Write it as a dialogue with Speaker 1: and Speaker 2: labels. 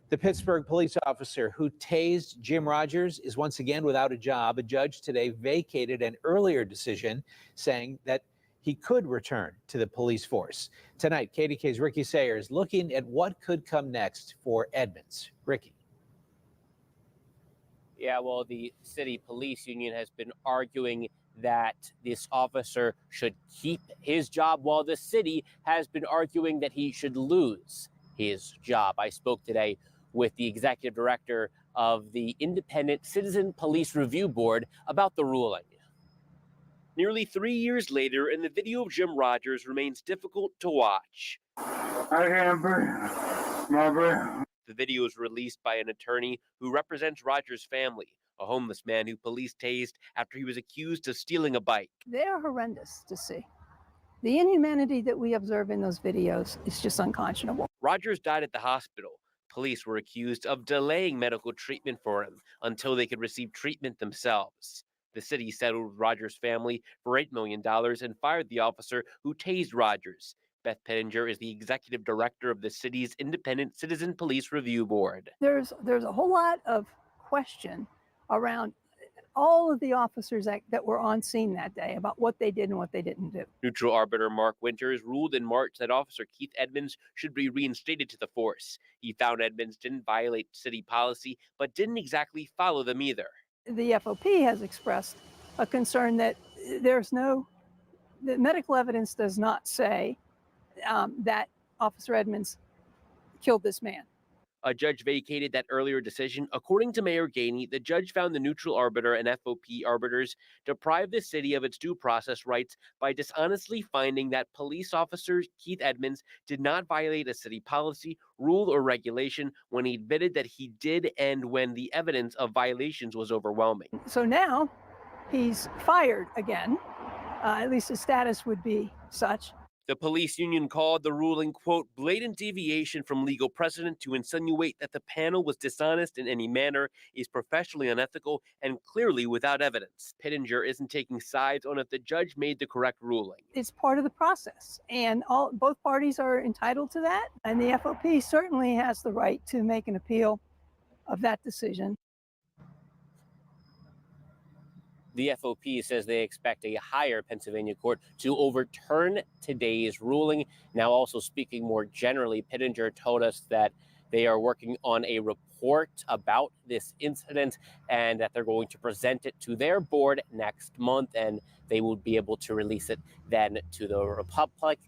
Speaker 1: The Pittsburgh police officer who tased Jim Rogers is once again without a job. A judge today vacated an earlier decision saying that he could return to the police force. Tonight, KDK's Ricky Sayers looking at what could come next for Edmonds. Ricky.
Speaker 2: Yeah, well, the city police union has been arguing that this officer should keep his job, while the city has been arguing that he should lose his job. I spoke today with the executive director of the Independent Citizen Police Review Board about the ruling. Nearly 3 years later, and the video of Jim Rogers remains difficult to watch.
Speaker 3: I can't breathe. My breath.
Speaker 2: The video was released by an attorney who represents Rogers' family, a homeless man who police tased after he was accused of stealing a bike.
Speaker 4: They are horrendous to see. The inhumanity that we observe in those videos is just unconscionable.
Speaker 2: Rogers died at the hospital. Police were accused of delaying medical treatment for him until they could receive treatment themselves. The city settled with Rogers' family for $8 million and fired the officer who tased Rogers. Beth Pittenger is the executive director of the city's Independent Citizen Police Review Board.
Speaker 4: There's a whole lot of question around all of the officers that were on scene that day about what they did and what they didn't do.
Speaker 2: Neutral arbiter Mark Winters ruled in March that Officer Keith Edmonds should be reinstated to the force. He found Edmonds didn't violate city policy, but didn't exactly follow them either.
Speaker 4: The FOP has expressed a concern that the medical evidence does not say that Officer Edmonds killed this man.
Speaker 2: A judge vacated that earlier decision. According to Mayor Gainey, the judge found the neutral arbiter and FOP arbiters deprived the city of its due process rights by dishonestly finding that police officer Keith Edmonds did not violate a city policy, rule, or regulation when he admitted that he did and when the evidence of violations was overwhelming.
Speaker 4: So now he's fired again. At least his status would be such.
Speaker 2: The police union called the ruling, quote, blatant deviation from legal precedent to insinuate that the panel was dishonest in any manner, is professionally unethical, and clearly without evidence. Pittenger isn't taking sides on if the judge made the correct ruling.
Speaker 4: It's part of the process, and both parties are entitled to that, and the FOP certainly has the right to make an appeal of that decision.
Speaker 2: The FOP says they expect a higher Pennsylvania court to overturn today's ruling. Now, also speaking more generally, Pittenger told us that they are working on a report about this incident and that they're going to present it to their board next month, and they will be able to release it then to the public.